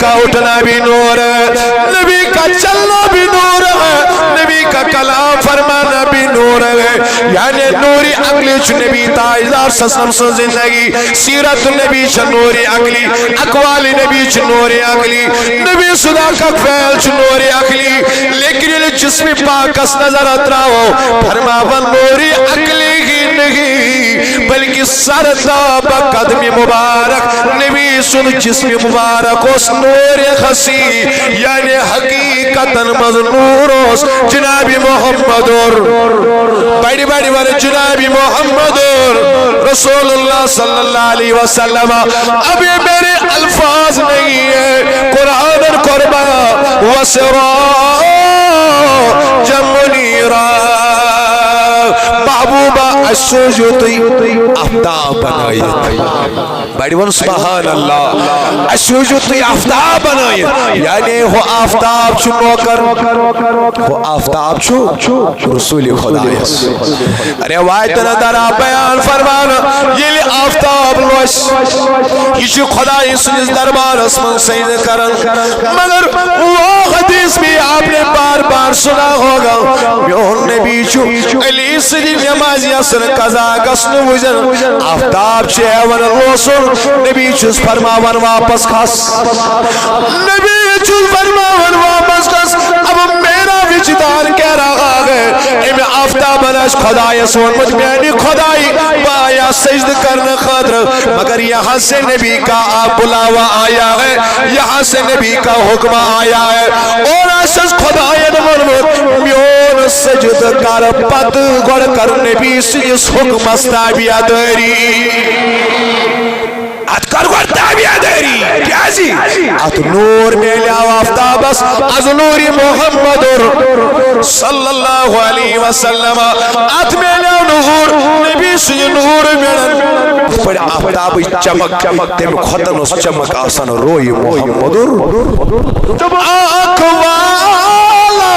کا اٹھنا بھی نور ہے، نبی کا چلنا بھی نور ہے، نبی کا کلام فرمانا بھی نور ہے. یعنی نوری عقلی چھ نبی تاجدار سسلم سن زندگی، سیرت نبی چھ نوری عقلی، اقوال نبی چھ نوری عقلی، نبی صداقت فعل چھ نوری عقلی. لیکن جسم پاک اس نظر اتراؤ فرماوا نوری عقلی ہی نہیں بلکہ سرتاب قدم مبارک نبی سن جسم مبارک اس نور خسی، یعنی حقیقتا مزنور اس جناب محمد بڑی بڑی بڑی جناب محمد رسول اللہ صلی اللہ علیہ وسلم. اب یہ میرے الفاظ نہیں ہے، قرآن قربان وسرا جمنیرا محبوبہ السجوتی آفتاب بنائیت. بڑی ون سبحان اللہ، السجوتی آفتاب بنائیت. یعنی وہ آفتاب چھو نوکر، وہ آفتاب چھو رسول خدا. روایت ندر بیان فرمانا یہ آفتاب لوش یہ چھو خدا سنس دربار اسمن سید کرن. مگر وہ حدیث بھی آپ نے بار بار سنا ہوگا، میون نبی چھو علی صدی نمازی اثر قضا گسن وجن آفتاب چھے ون روسن نبی چھوز فرماون واپس خاص، نبی چھوز فرماون واپس خاص. اب میرا وجدان کہہ رہا ہے ایم آفتاب نش خدای سون مجھ میانی خدای بایا سجد کرنے خاطر، مگر یہاں سے نبی کا بلاوا آیا ہے، یہاں سے نبی کا حکم آیا ہے. اور اساس خدای نمرمت میون سجد کر پت گوڑ کر نبی سے اس حکم استابیہ داری ات کر گوڑ تابیہ داری کیازی ات نور میں لیاو آفتابس از نوری محمد صلی اللہ علیہ وسلم ات میں لیاو نور نبی سے نور میں پر آفتاب چمک تیم خطن اس چمک آسان روی محمد آکوالا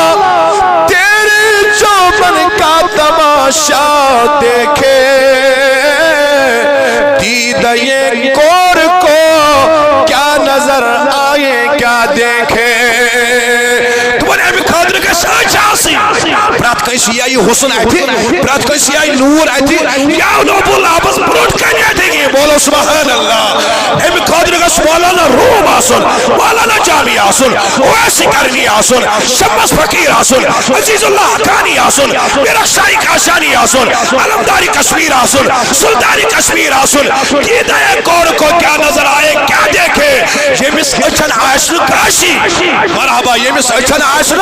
تیری چوبن کا تماشا دیکھے دیدہ یہ کور کو کیا نظر آئے کیا دیکھے. تمہارے ہمیں خادر کا ساتھ آسی برات کسی آئی حسن آتی، برات کسی آئی نور آتی، یا نوب اللہ بس بروٹ کرنی آتی گی. بولو سبحان اللہ. ہمیں خادر کا سوالانا روم آسن، والانا جامی آسن، ویسی کرنی آسن، شمس فقیر آسن، عزیز اللہ حقانی آسن، میرا شاہی کاشانی آسن، علمداری کشمیر آسن، سلطانی کشمیر آسن. دیدہ کور کو کیا نظر آئے کیا دیکھے. یہ مس اچھن عاشر کاشی مرحبا، یہ مس اچھن عاشر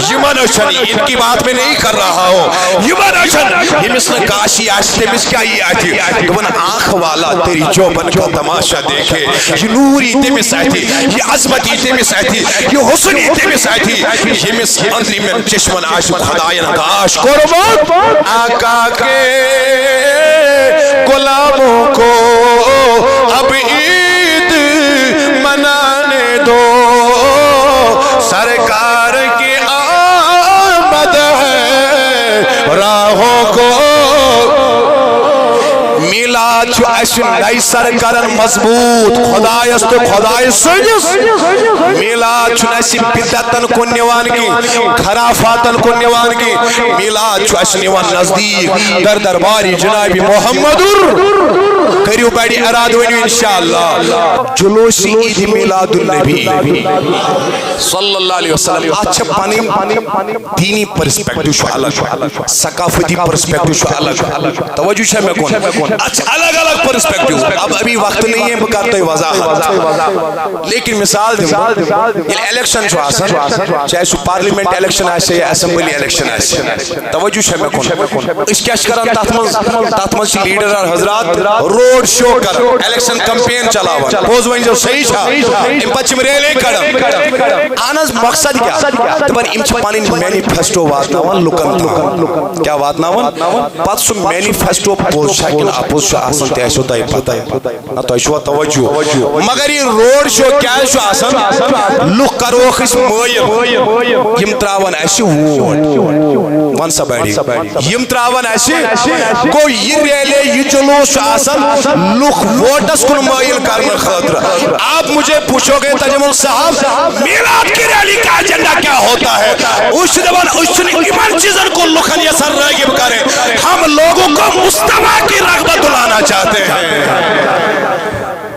یمن اچھن، ان کی بات میں نہیں کر رہا ہوں. یمن اچھن یہ مس کاشی عاشر مس کیا یہ آتی کہ آنکھ والا تیری چوبن کا تماشا دیکھے. یہ نوری تیمس آتی، یہ عظمتی تیمس آتی، یہ حسنی تیمس آتی. یہ مس اندری میں چشمن عاشق خدایان کاش قربان آقا کے غلاموں کو اب عید منانے دو. سرکار کی آمد ہے راہوں کو میلاد چھو ایسن نئی سر کرن مضبوط خدایس تو خدای سنجس. میلاد چھو ایسی بدتن کو نیوان کی، خرافاتن کو نیوان کی. میلاد چھو ایسی نیوان نزدیک در درباری جنابی محمد کریو بیڑی ارادوینی انشاءاللہ. جلوسی عید میلاد النبی صلی اللہ علیہ وسلم اچھا پانی دینی پرسپیکٹو شو الگ، ثقافتی پرسپیکٹو شو الگ. توجہ شاہ میں کون اچھا الگ الگ پرسپیکٹو. اب ابھی وقت نہیں ہے بکارتا ہی وضاحت، لیکن مثال دیں یہ الیکشن چھو آسن، چاہے سو پارلیمنٹ الیکشن آسے یا اسمبلی الیکشن آسے. توجہ شاہ میں کون اس کیا شکران تاتمن سی لیڈر اور حضرات روڈ شو کر الیکشن کمپین چلاوان پوز وین جو صحیح چھا ام پچم ریلے کڑم آناز مقصد کیا تبر ام چھ پانی مینیفیسٹو واتناوان لکن تھا کیا واتناوان پت سو مینیفیسٹو پوز شاکن اپوز شا آسن تیسو تا تہ پتہ نہ تہ چھو توجہ مگر یہ روڈ شو کیا شو آسان لوک کروخ اس مائل یم تراون اسی ووٹ ون سا بڑی یم تراون اسی کو یہ ریلے یہ جلوس آسان لوک ووٹس کن مائل کرنے خاطر آپ مجھے پوچھو گے تجمل صاحب میلاد کی ریلی کا ایجنڈا کیا ہوتا ہے اس دبان اس ایمان چیزن کو لکھن یہ سر راگب کریں ہم لوگوں کو مصطفیٰ کی رغبت دلانا چاہتے ہیں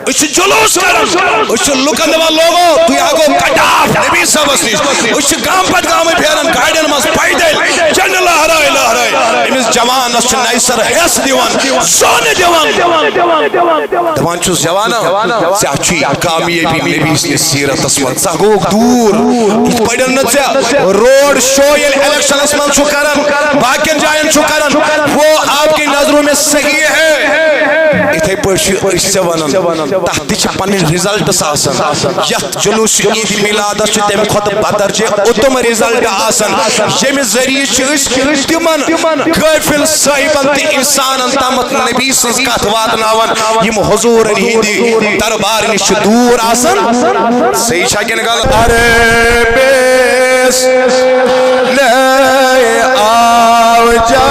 اس جلوس کرن اس لکن دبان لوگوں تو یہاں کو کٹاف نبی صاحب اسلیش اس گام پت گام پھیرن گائیڈن ماس پائدل جن لہرائی لہرائی امیز جوان اس نیسر حیث دیوان سون دیوان دبان چوز جوانا سیاچی کامیابی نبی اسلیش سیرت اسمت ساگوک دور اس پڑھن نتیا روڈ شو یہ الیکشن اسمان چھو کرن باقین جائن چھو کرن وہ آپ کی نظروں میں صحیح ہے اتھے پرشی اس سے ونن تحتی چھپن ریزلٹ ساسن یت جلوس عید میلاد اس تم خود بدرجے اتم ریزلٹ آسن یم ذریعہ چیز تمن غافل صاحبن تی انسان تامت نبی سنس کت واتناون یم حضور ہندی دربار نش دور آسن صحیح شاکن گل ارے بیس لے آو جا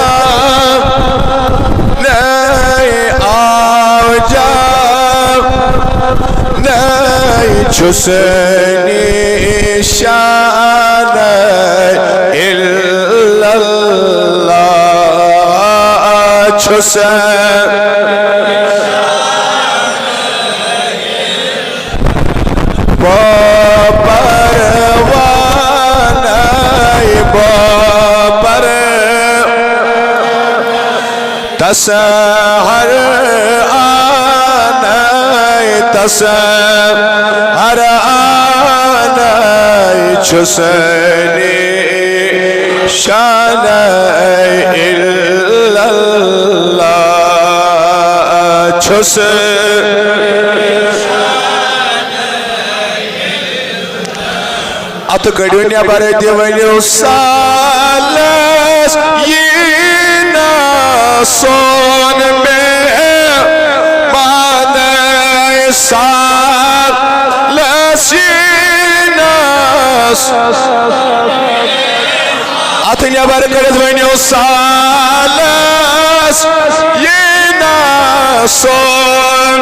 حسینی شان الا اللہ حسین تسہر آنائی تسہر آنائی حسینی شان الا اللہ حسین ات گڑونیا بارے دیوانیو سالس یینا سون میں مادہ سالس یینا اتنیا بارے دیوانیو سالس یینا سون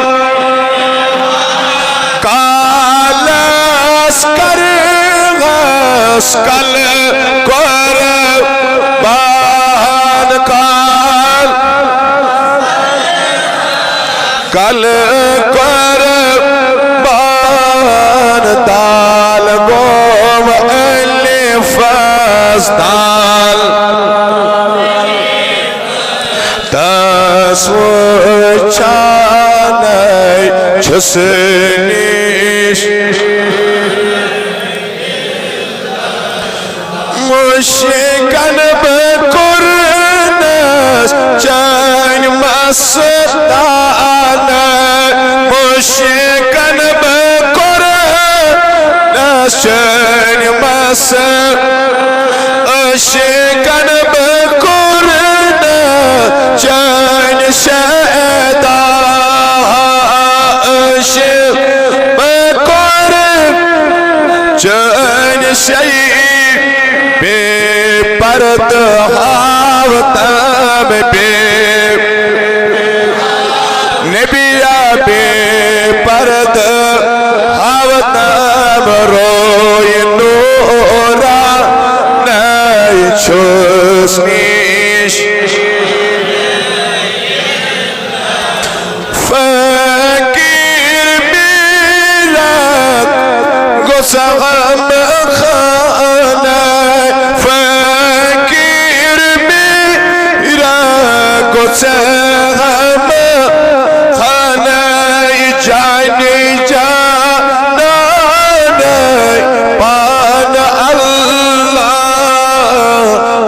کالس کر کل قربان کال کل قربان دال گوم الف دال تصور چانے چھسنیش مشکن بکرنس چین مستان مشکن بکرنس چین مستان مشکن بکرنس چین شیدان بکرنس چین شیدان بے پرد ہاوتم بے نبیہ بے پرد ہاوتم روی نورا نئی چھوسنیش فقیر میلاد گسغم سہم خانائی جانی جانانائی پان اللہ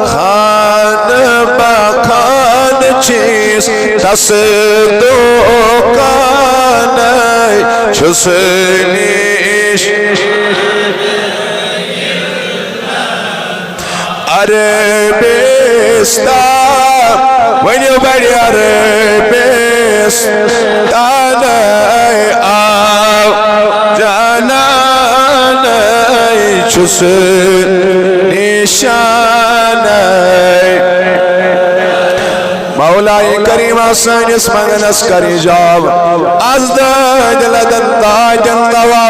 خان بخان چیز تصدو کانائی چھسنیش عربستان ونیو بڑی عربستان چھس نشان مولا کریم سانس منگنس کری جاب از دل دنداجن دوا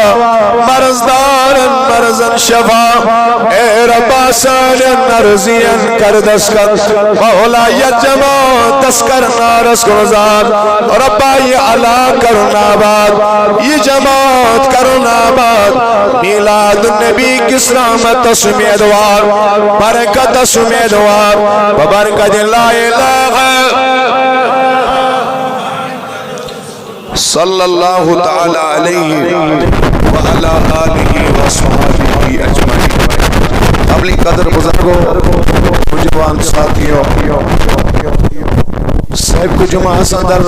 مرزدارن مرزن شفا اے ربا سالن نرزین کر دسکت مولا یہ جماعت دسکر نارس گزار ربا یہ علا کرنا بات یہ جماعت کرنا بات میلاد النبی کس رحمت سمیدوار برکت سمیدوار وبرکت لا الہ صلی اللہ تعالی علیہ وعلا آلہ وصحابہ اجمعین قبلی قدر بزرگوں نوجوان ساتھیوں صاحب کو جمعہ صدر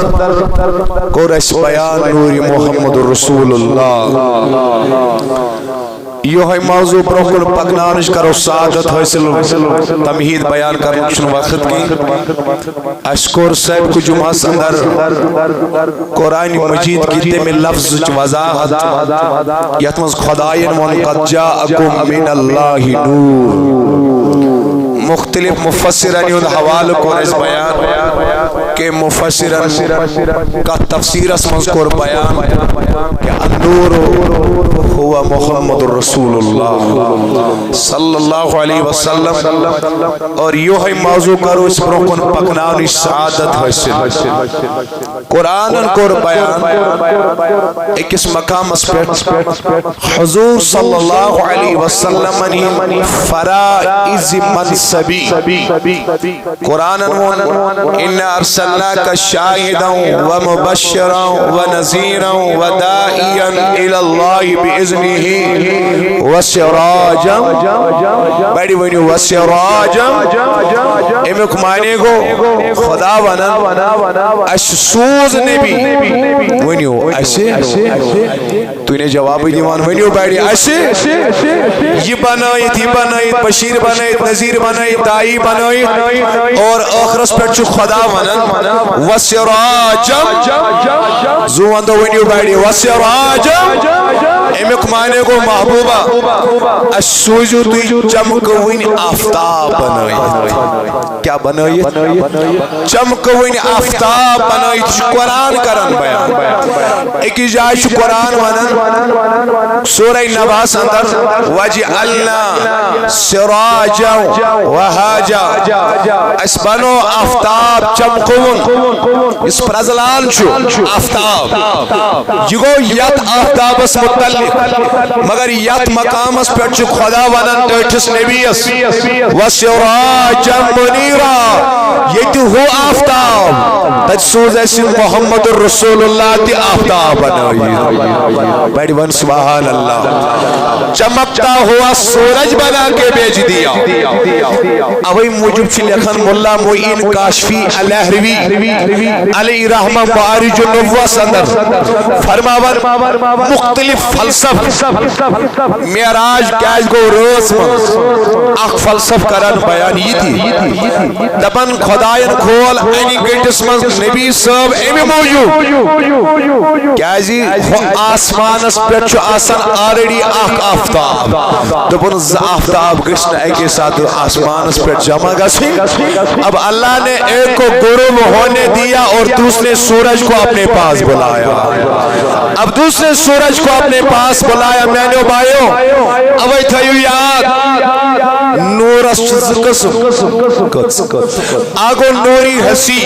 قرش بیان نور محمد رسول اللہ یہ ہے موضوع پروکل پکنانش کرو سعادت حاصل تمہید بیان کرنے چھن وقت کی اشکر صاحب کو جمعہ صدر قرآن مجید کی تیمی لفظ وضاحت یتمز خدائن قد جاءکم من اللہ نور مختلف مفسران یون حوالہ کو اس بیان کہ مفسران کا تفسیر اس مذکور بیان کہ النور هو محمد رسول اللہ صلی اللہ علیہ وسلم اور یہ ہے موضوع کرو اس پروکن پکنانی سعادت حاصل قرآن کو بیان ایک اس مقام اس پر حضور صلی اللہ علیہ وسلم فرائض منصبی قرآن ان ارسلناک شاہدا ومبشرا ونذیرا وداعیا الی اللہ باذنہ وسراجا بڑی ونیو وسراجا امیک معنی کو خدا ونن اش سوز نبی ونیو اسے تو انہیں جواب دیوان ونیو بڑی اسے یہ بنائیت بشیر بنائیت نذیر بنائیت دائی بنائیت اور آخرس پر چو خدا ونن وسراجا زوان دو ونیو بڑی وسراجا امیک معنی کو محبوبہ السوجو توی چمکوین آفتاب بنائیت کیا بنائیت چمکوین آفتاب بنائیت قرآن کرن بیان ایک جائش قرآن ونن سورہ نباس اندر وَجِعَلْنَا سِرَاجًا وَهَاجًا اس بنو آفتاب چمکون اس پرزلان چھو آفتاب یہ گو یت آفتاب اس متعلق مگر یت مقام اس پر چھو خدا ونن تیٹھس نبیس وَسِرَاجًا مُنِيرًا یہ تو ہو آفتاب تجسوز ایسی محمد الرسول اللہ تی آفتاب بنائی بیٹی ون سبحان اللہ چمکتا ہوا سورج بنا کے بیج دیا اوہی موجب چی لکھن ملا معین کاشفی الہروی علی رحمہ معارج النبوہ صدر فرماور مختلف فلسف معراج کیج گو روز اخ فلسف کرن بیان یہ تھی دبن خدایان کھول اینی گنٹس منز نبی صاحب ایمی موجود کیجی آسمان اس پر چو آسان آریڈی آخ آفتاب دبن آفتاب گشن ایک ساتھ آسمان اس پر جمع گسی اب اللہ نے ایک کو غروب ہونے دیا اور دوسرے سورج کو اپنے پاس بلایا اب دوسرے سورج کو اپنے پاس بلایا میں نے بھائیو اوئی تھایو یاد نور اس قسم آگو نوری حسی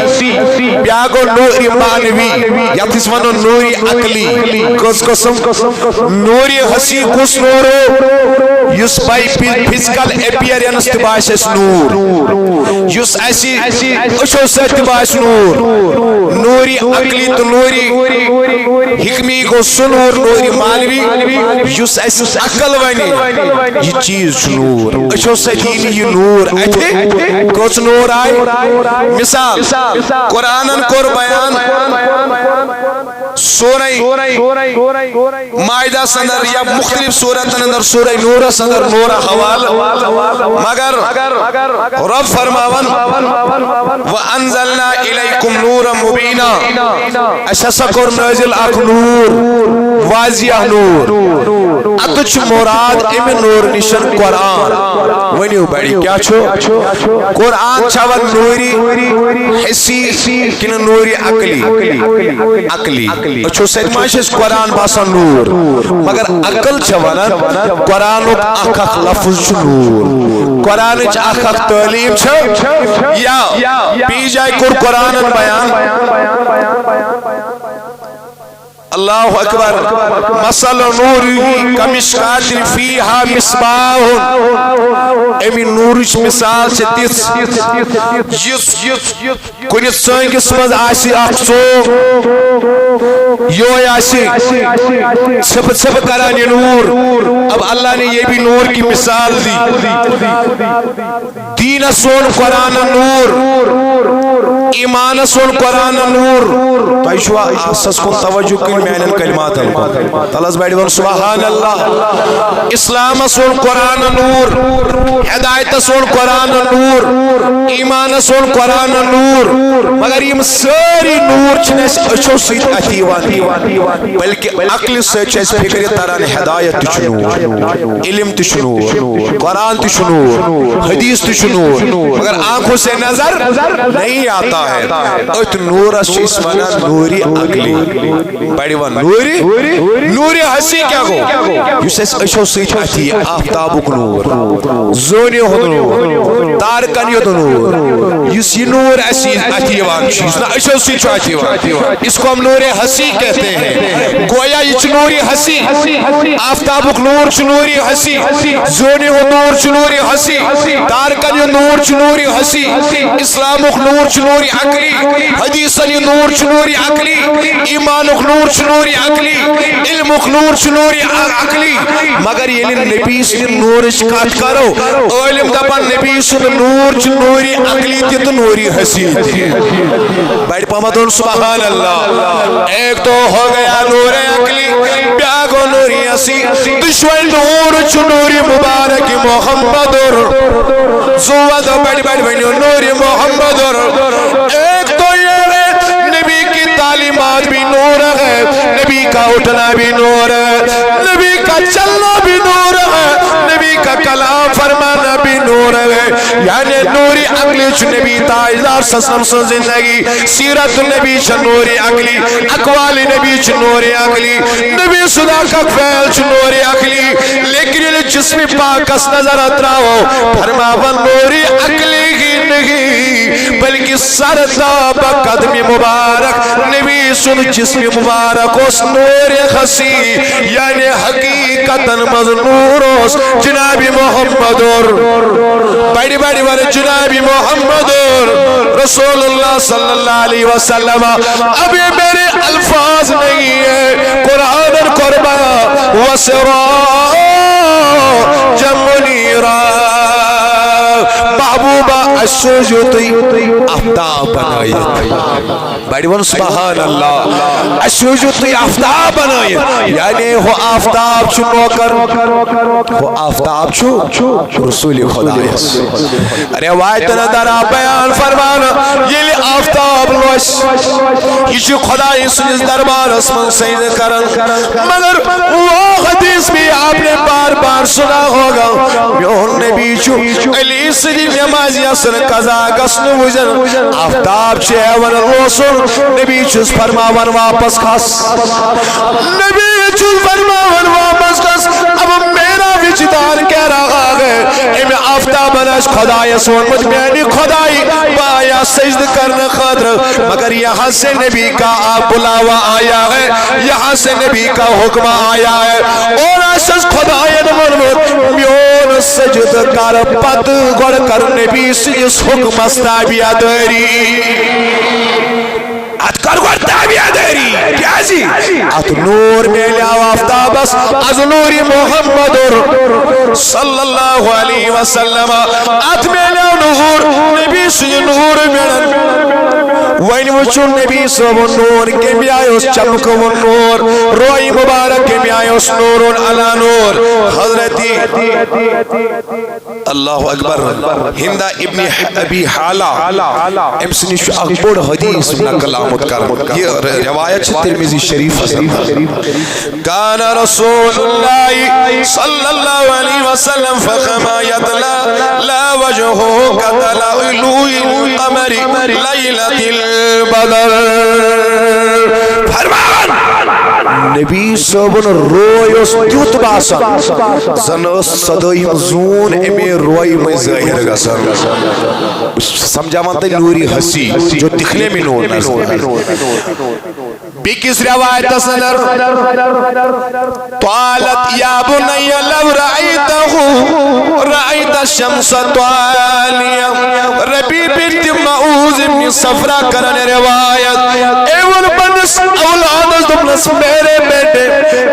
بیاگو نوری معنوی یا کس منو نوری عقلی کس قسم نوری حسی کس نورو یس بائی فزیکل اپیرنس تباش اس نور یس ایسی اشو سے تباش نور نوری عقلی تو نوری حکمی کو سنور نوری معنوی یس ایسی عقل ونی یہ چیز نور اشو سے دینی یہ نور ایتھے کچھ نور آئے مثال قرآن کور بیان سورہ مائدہ سندر یا مختلف سورت اندر سورہ نور سندر نور حوال مگر رب فرماون وَأَنزَلْنَا إِلَيْكُمْ نُورًا مُبِينًا اَشَ سکر نازل اک نور واضح نور اتچ مراد ام نور نشن قرآن ونیو بڑی کیا چھو قرآن چھوان نوری حسی کن نوری عقلی اچھو سید ماشس قرآن باسا نور مگر عقل چھوانا قرآن اک اک لفظ نور قرآن اک اک تعلیم چھو یا پی جائے قرآن بیان اللہ اکبر مثل نوری کمشکات فیہا مصباح امی نورش مثال سے تیس کنی سنگس مز آسی اکسو یو آسی چھپ چھپ کران یہ نور اب اللہ نے یہ بھی نور کی مثال دی دین سون قرآن نور ایمان سون قرآن نور تائشوا احساس کن توجہ کن میانن کلمات تلس بیٹھ ون سبحان اللہ اسلام سون قرآن نور ہدایت سون قرآن نور ایمان سون قرآن نور مگر یم ساری نور چھنس اچھو سیت اتیوان بلکہ عقل سے چھس فکر تران ہدایت تچنور علم تچنور قرآن تچنور حدیث تچنور مگر آنکھوں سے نظر نہیں آتا ہے ات نور اس منا نوری عقلی بڑی ون نوری حسی کیا گو یس اس اشو سیچ اتی آفتابک نور زونی ہو نور تارکن یو نور یس یہ نور اسی اتی وان چیز نا اشو سیچ اتی وان اس کو ہم نور حسی کہتے ہیں گویا یہ نوری حسی آفتابک نور نوری حسی زونی ہو نور نوری حسی تارکن یو نور نوری حسی اسلامک نور نوری عقلی حدیث نور نوری عقلی ایمان نور نوری عقلی علم نور نوری عقلی مگر یہ نبی سے نور کٹ کرو علم دپان نبی سے نور نوری عقلی تی تو نوری حسی بیٹھ پامدون سبحان اللہ ایک تو ہو گیا نور عقلی بیاگو نوری حسی دشوال نور نوری مبارک محمد زواد بیٹھ نوری محمد ایک تو یہ نبی کی تعلیمات بھی نور ہے نبی کا اٹھنا بھی نور ہے نبی کا چلنا بھی نور ہے نبی کا کلام فرمانا بھی نور ہے یعنی نوری عقلی چھ نبی تاجدار سسلم سن زندگی سیرت نبی چھ نوری عقلی اقوال نبی چھ نوری عقلی نبی صدا کا فیل چھ نوری عقلی لیکن یہ جسم پاک اس نظر اتراؤ فرماون نوری عقلی ہی نہیں بلکہ سرداب قدم مبارک نبی سن جسم مبارک اس نور خسی یعنی حقیقتا مذنور اس جناب محمد بڑی بڑی بڑی جناب محمد رسول اللہ صلی اللہ علیہ وسلم اب یہ میرے الفاظ نہیں ہے قرآن القربہ وسرا جمنیرا محبوبہ السجوتی افتاب بنائیت بڑی ون سبحان اللہ السجوتی افتاب بنائیت یعنی وہ آفتاب چھو نوکر وہ آفتاب چھو رسول خدا روایت ندر بیان فرمانا یہ لی آفتاب لوش یہ چھو خدا سنس دربار اسمن سید کرن مگر وہ حدیث بھی آپ نے بار بار سنا ہوگا میون نبی چھو علی صدی نمازی اصل قضا گسن وزن آفتاب چھے ون الوصل نبی چھوز فرماون واپس خاص نبی چھوز فرماون واپس خاص اب میرا وجدان کہہ رہا ہے ایم آفتاب نش خدای سون مجھ میانی خدای بایا سجد کرنے خاطر مگر یہاں سے نبی کا بلاوا آیا ہے یہاں سے نبی کا حکم آیا ہے اور آشش خدای نمونت میون سجد کر پت گڑ کر نبی سے اس حکم استابیہ داری ات کر گوڑ تابعہ داری کیازی ات نور میلیاو آفتابس از نور محمد صلی اللہ علیہ وسلم ات میلیاو نور نبی سی نور میلن وین وچھو نبی صاحب نور کے بھی آئے اس چمک و نور روئی مبارک کے بھی آئے اس نور علا نور حضرتی اللہ اکبر ہندہ ابن ابی حالہ امسنی شو اکبر حدیث نقل آمد کر یہ روایت ترمذی شریف کان رسول اللہ صلی اللہ علیہ وسلم فخما یطلع لا وجہو قتل علوی القمر لیلت البدر فرمان نبی صاحبن روی اس تیوت باسن زن صدائی زون امی روی میں ظاہر گسن سمجھا مانتا نوری حسی جو دکھنے میں نور نظر بیکس روایت سنر طالت یا بنی لو رأیت الشمس طالیا ربی بنت معوذ ابن صفرہ کرن روایت ایول بنس اولاد دمنس میرے بیٹے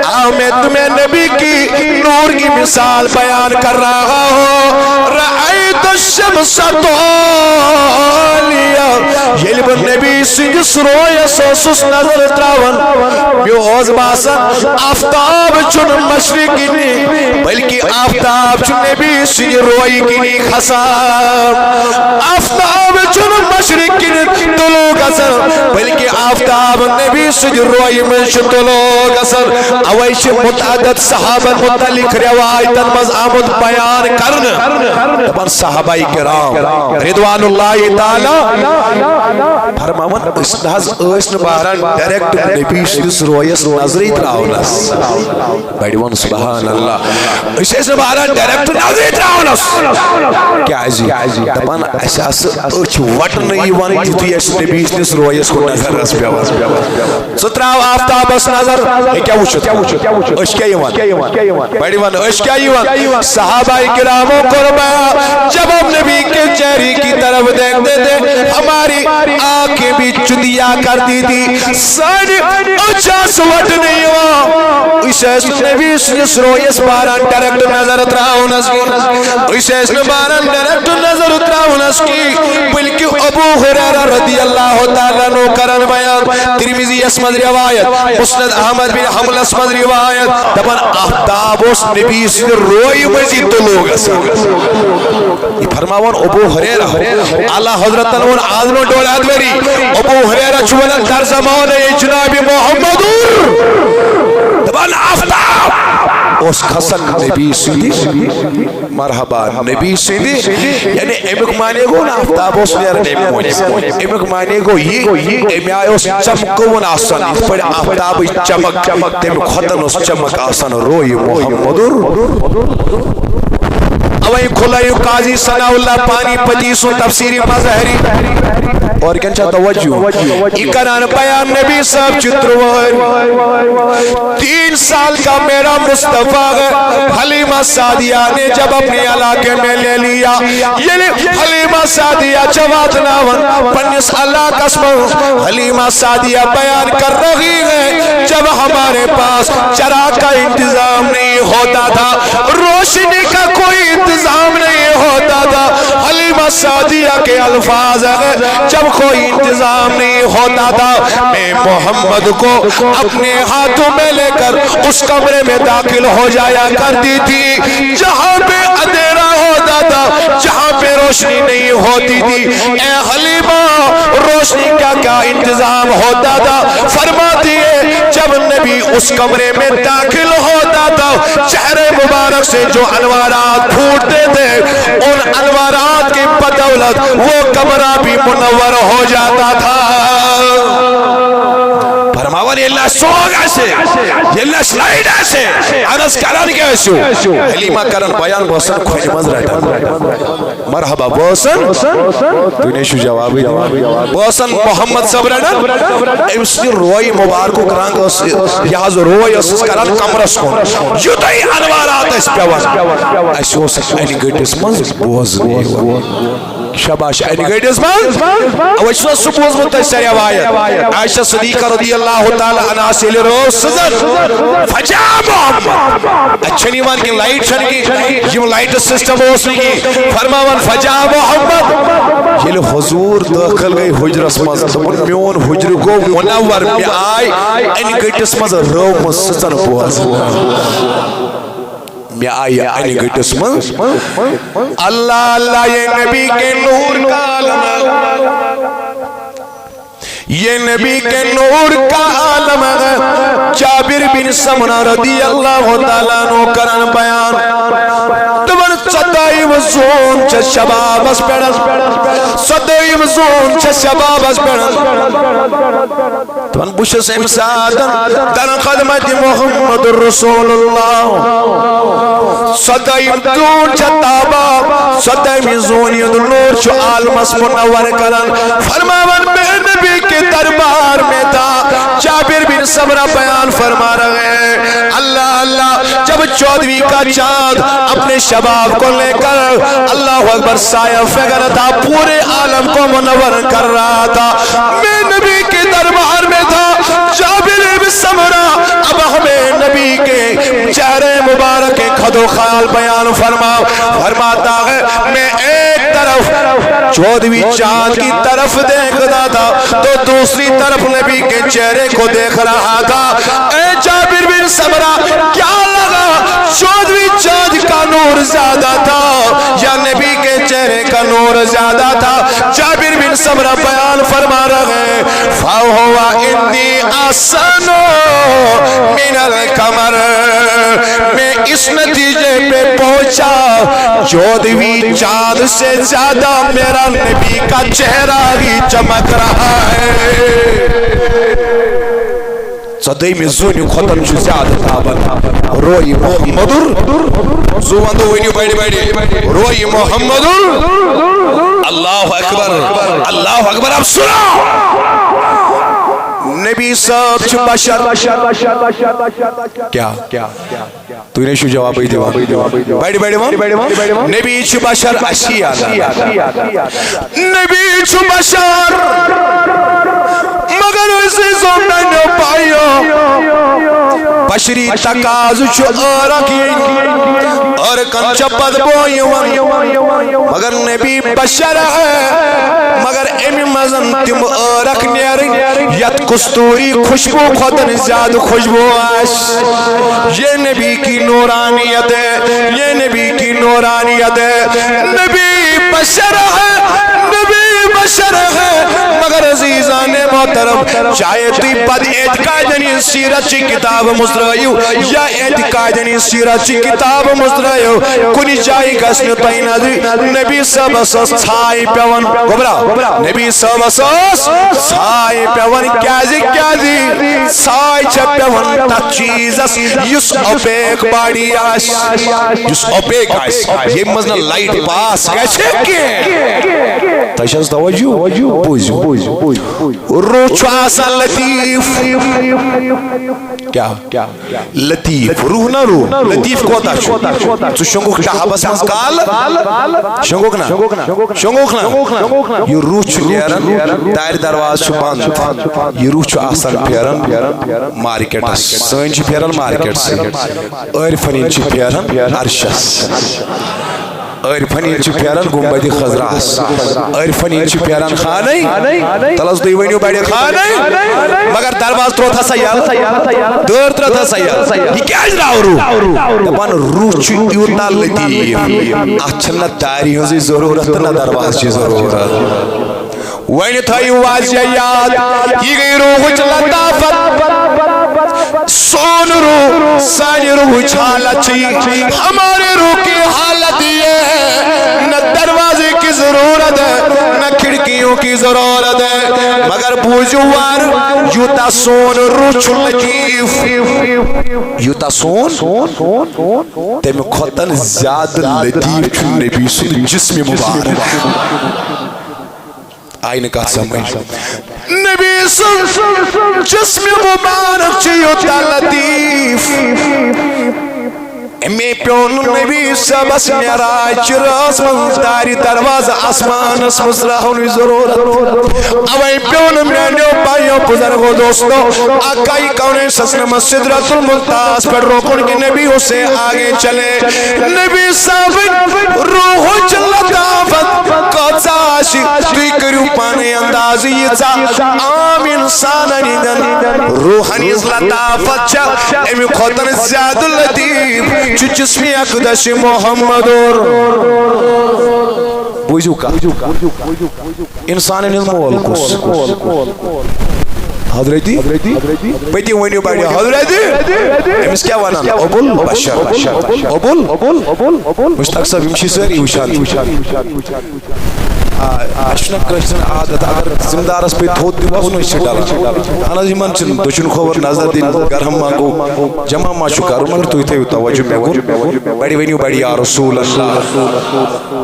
آؤ میں تمہیں نبی کی نور کی مثال بیان کر رہا ہوں رأیت الشمس طالیا یلب نبی سنگس روی سوسس نظر تراون بیوز باسن آفتاب چون مشرقی نی بلکہ آفتاب چون نبی سنگ روی کی نی خساب آفتاب چون مشرقی نی طلوع گسر بلکہ آفتاب نبی سنگ روی منش طلوع گسر اویش متعدد صحابہ متعلق روایتن مز آمد بیان کرن تبان صحابہ کرام رضوان اللہ تعالی فرماون استاذ اسن باران ڈائریکٹ نبی سنس رویس نظری تراونس بڑیون سبحان اللہ اسن باران ڈائریکٹ نظری تراونس کیا جی دپان اساس اچ وٹن ایوان جتی اس نبی سنس رویس کو نظر رس پیاون ستراو آفتابس نظر کیا وچھت اش کیا ایوان بڑیون اش کیا ایوان صحابہ کراموں قربا جب ہم نبی کے چہرے کی طرف دیکھتے تھے ہماری آنکھیں بھی چدیا کرتی تھی ساری اچھا سوٹ نہیں ہوا اسے نبی سنس رویس باران ڈائریکٹ نظر اتراؤنس کی اسے باران ڈائریکٹ نظر اتراؤنس کی بلکہ ابو حریرہ رضی اللہ تعالیٰ نو کرن بیان ترمذی اسمد روایت مسند احمد بن حنبل اسمد روایت دبن آفتاب اس نبی سن روی مزید طلوع گسر فرماون ابو حریرہ اللہ حضرت انہوں آدھنوں دولاد میری ابو حریرہ چولن در زمان جناب محمد دبان آفتاب اس خسن نبی سیدھی مرحبا نبی سیدھی یعنی امک مانے گو نا آفتاب اس نیر نبی امک مانے گو یہ امی آئے اس چمکون آسان اس پر آفتاب چمک تم خطن اس چمک آسان روی محمد اوہی کھلائی قاضی ثناء اللہ پانی پتیسو تفسیری مظہری اور کنچا توجہ اکران بیان نبی صاحب چتروائے 3 سال کا میرا مصطفیٰ حلیمہ سعدیہ نے جب اپنے علاقے میں لے لیا یعنی حلیمہ سعدیہ جواد ناون پنیس اللہ قسم حلیمہ سعدیہ بیان کر رہی ہے جب ہمارے پاس چراغ کا انتظام نہیں ہوتا تھا روشنی کا کوئی انتظام نہیں ہوتا تھا حلیمہ سعدیہ کے الفاظ ہے جب کوئی انتظام نہیں ہوتا تھا میں محمد کو اپنے ہاتھوں میں لے کر اس کمرے میں داخل ہو جایا کرتی تھی جہاں پہ اندھیرا ہوتا تھا جہاں پہ روشنی نہیں ہوتی تھی اے حلیمہ روشنی کا کیا انتظام ہوتا تھا فرماتی ہے جب نبی اس کمرے میں داخل ہوتا تھا چہرے مبارک سے جو انوارات پھوٹتے تھے ان انوارات کی بدولت وہ کمرہ بھی منور ہو جاتا تھا فرماون اللہ سوگ ایسے اللہ سلائیڈ ایسے انس کرن کے ایسو حلیمہ کرن بیان بوسن کھوج مز رہتا مرحبا بوسن تو نے شو جوابی بوسن محمد صبرنا امسی روی مبارکو کرانگ یاز روی اس کرن کمرس کون یوتای انوارات اس پیوان ایسو سکھ اینی گٹس مز بوز نہیں ہوا شباش این گڑس من اوچنا سپوز متشتر روایت عائشہ صدیقہ رضی اللہ تعالی عنہ سے روز سزن فجا محمد اچھنی وان کی لائٹ چھن کی یہ لائٹ سسٹم ہوسنی کی فرماوان فجا محمد یہ حضور داخل گئی حجرس مز میون حجر کو منور میں آئی این گڑس مز رو سزن پوز میں آئی این گڑس مز اللہ اللہ یہ نبی کے نور کا عالم یہ نبی کے نور کا عالم ہے جابر بن سمرہ رضی اللہ تعالیٰ عنہ کرن بیان تمن صدائی وزون چھ شباب اس پیڑن صدائی وزون چھ شباب اس پیڑن تمن بشس امسادن در خدمت محمد رسول اللہ صدائی وزون چھ تابا صدائی وزون ید نور چھ عالم اس منور کرن فرماون بے نبی کے دربار میں تھا جابر بن سمرہ بیان فرما رہے ہیں اللہ اللہ جب 14ویں کا چاند اپنے شباب کو لے کر اللہ اکبر سایہ فگر تھا پورے عالم کو منور کر رہا تھا میں نبی کے دربار میں تھا جابر بن سمرہ اب ہمیں نبی کے چہرے مبارک خد و خیال بیان فرماتا ہے میں ایک طرف 14ویں چاند کی طرف دیکھتا تھا تو دوسری طرف نبی کے چہرے کو دیکھ رہا تھا اے جابر بن سمرہ کیا لگا 14ویں چاند کا نور زیادہ تھا یا نبی کے چہرے کا نور زیادہ تھا جابر بن سمرہ بیان فرما رہے فَهُوَ إِنِّي أَحْسَنُ مِنَ الْقَمَرِ میں اس نتیجے پہ پہنچا 14ویں چاند سے زیادہ میرا نبی کا چہرہ ہی چمک رہا ہے صدائی میں زونی ختم جو زیادہ تابن روئی محمدر زواندو وینی بیڑی بیڑی روئی محمدر اللہ اکبر اب سنا نبی صاحب چھ بشر کیا تو انہیں شو جواب ہی دیوان بیڑی بیڑی نبی چھ بشر اشی آدھا نبی چھ بشر مگر اسے زمین نہ پائیو بشری تقاض چھ آرکی اور کن چپت بوئیوان مگر نبی بشر ہے مگر امی مزن تم آرک نیرین یت کستوری خوشبو خودن زیاد خوشبو آش یہ نبی کی نورانیت ہے یہ نبی کی نورانیت ہے نبی بشر ہے نبی بشر ہے مگر عزیزان محترم چاہے توی بد اعتقادنی سیرت چی کتاب مصرائیو یا اعتقادنی سیرت چی کتاب مصرائیو کنی جائی گسن تینا دی نبی سب اساس چھائی پیون گبرا نبی سب اساس چھائی پیون کیازی چھائی چھ پیون تا چیز اس یس اپیک باڑی آش یس اپیک آش یہ مزنا لائٹ پاس گیچے کے تشاز توجہ بوزو روح آسا لطیف کیا لطیف روح نا روح لطیف کوتا تو شنگوک شاہبس مزکال شنگوک نا یہ روح چھ نیرن دائر درواز چھ باند یہ روح چھ آسا پیرن مارکیٹ سین چھ پیرن مارکیٹ سے عرفنین چھ پیرن عرشس عرفنین چھ پیرن گنبد خضراس عرفنین چھ پیرن خانی تلس دوی ونیو بیڑی خانی مگر درواز ترو تھا سیال دور ترو تھا سیال یہ کیا اجراؤ روح دبان روح چھ ایوتا لطیف اچھنا داری ہوزی ضرورت نا درواز چھ ضرورت وین تھائی واضح یاد یہ گئی روح چھ لطافت سون روح سانی روح چھالت چھی ہمارے روح کی حالت یہ ہے نہ دروازے کی ضرورت ہے نہ کھڑکیوں کی ضرورت ہے مگر بوجوار یوتا سون روح چھ لطیف یوتا سون تیم خطن زیادہ لطیف چھ نبی صلی جسم مبارک آئین کا سمجھ نبی صلی جسم مبارک چیوتا لطیف امی پیون نبی صبس میراج راس من داری درواز آسمان اس مسرحون ضرورت اوی پیون میانیو بائیو بزرگو دوستو آقائی کونی سسن مسجد رت الملتاز پر روکن کے نبی اسے آگے چلے نبی صاحب روح چلتافت قدساشی توی کریو پانے اندازی یہ عام انسان نیدن روحانی لطافت چا امی خودن زیاد لطیف چو جسمی اقدش محمد بوجو کا انسان نظمول کس حضرتی بیتی ونیو بیٹی حضرتی امس کیا ونان ابو البشر ابو مشتاق صاحب امشی سری وشان اشنا کشن عادت اگر زمدارس پہ تھوت دی واسنو اس سے ڈالا انا جی من چن دچن خبر نظر دین گر ہم مانگو جمع ما شکارو مگر تو تھے توجہ میں گو بڑی ونیو بڑی یا رسول اللہ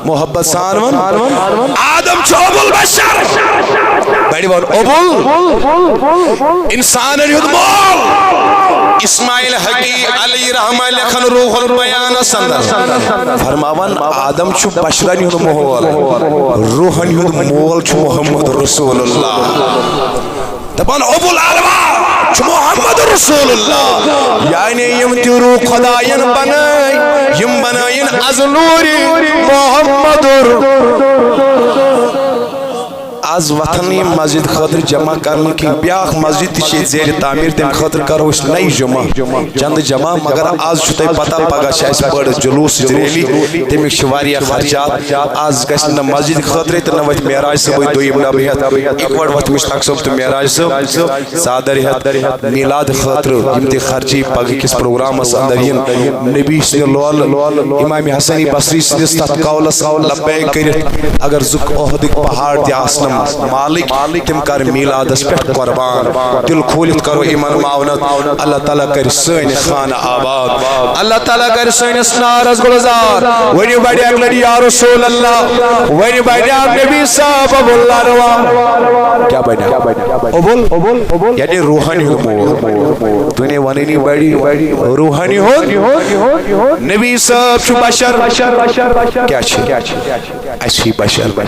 محبت سان ون آدم چھ ابو البشر بڑی ون ابو انسان یود مول اسماعیل حقی علی رحمہ لکھن روح البیان سندر فرماون آدم چھ بشران یود مول روحن یود مول چھ محمد رسول اللہ دبان ابو العلماء چھ محمد رسول اللہ یعنی یم تیرو خداین بنائی یم بنائین از نوری محمد از وطنی مسجد خاطر جمع کرنے کی بیاخ مسجد تیچے زیر تعمیر تیم خاطر کرو اس نئی جمع چند جمع مگر آز چھتے پتہ پگا شایس بڑھ جلوس جریلی تیم ایک شواری خرچات آز گشن نا مسجد خاطر تینا وقت میراج سے بھئی دوئی بنا بہت ایک وقت وقت مشتاق صاحب تو میراج سے سادر ہے میلاد خاطر امتی خرچی پگی کس پروگرام اس اندرین نبی صلی اللہ امام حسنی بصری سنستت قولس لبے کرت اگر زک احدک پہاڑ دی آسنم مالک تم کر میلاد اس پہ قربان دل کھولت کرو ایمان معاونت اللہ تعالیٰ کر سین خانہ آباد اللہ تعالیٰ کر سین سنارز گلزار ونی بڑی اگلڑی یا رسول اللہ ونی بڑی آپ نبی صاحب ابو اللہ روا کیا بڑی ابول یعنی روحانی ہو تو نے ونی بڑی روحانی ہو نبی صاحب چو بشر کیا چھے ایسی بشر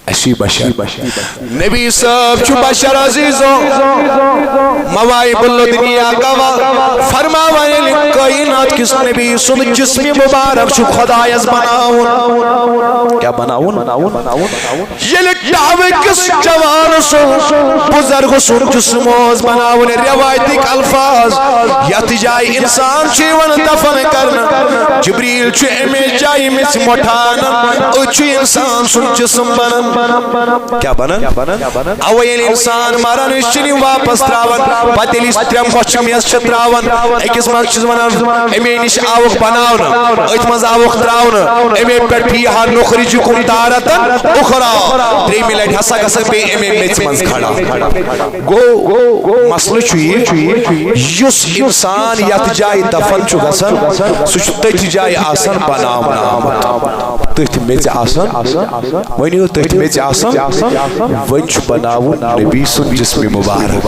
ایسی بشر نبی صاحب چو بشر عزیزو موائب اللہ دنیا گوا فرماوائے لکائنات کس نبی سن جسمی مبارک چو خدایز بناون کیا بناون یہ لکھاوے کس جوان سو بزرگ سن جسموز بناون روایتی الفاظ یت جائی انسان چیون دفن کرنا جبریل چو امی جائی مس مٹھانا اچو انسان سن جسم بنن کیا بنن اویل انسان مارن اشچنی واپس تراون پتیلی سترم خوشم یس چتراون ایکس ماک چیز ونن امی نش آوک بناون ایتمز آوک تراون امی پر پیہا نخرجو کن دارتن اخرا دری ملیٹ حسا کسا بے امی میچ منز کھڑا گو مسئلہ چوئی یس انسان یت جائی دفن چو گسن سوچ تیت جائی آسن بناون تیت میچ آسن ونیو تیت میچ آسن ونچ بناون نبی سن جسم مبارک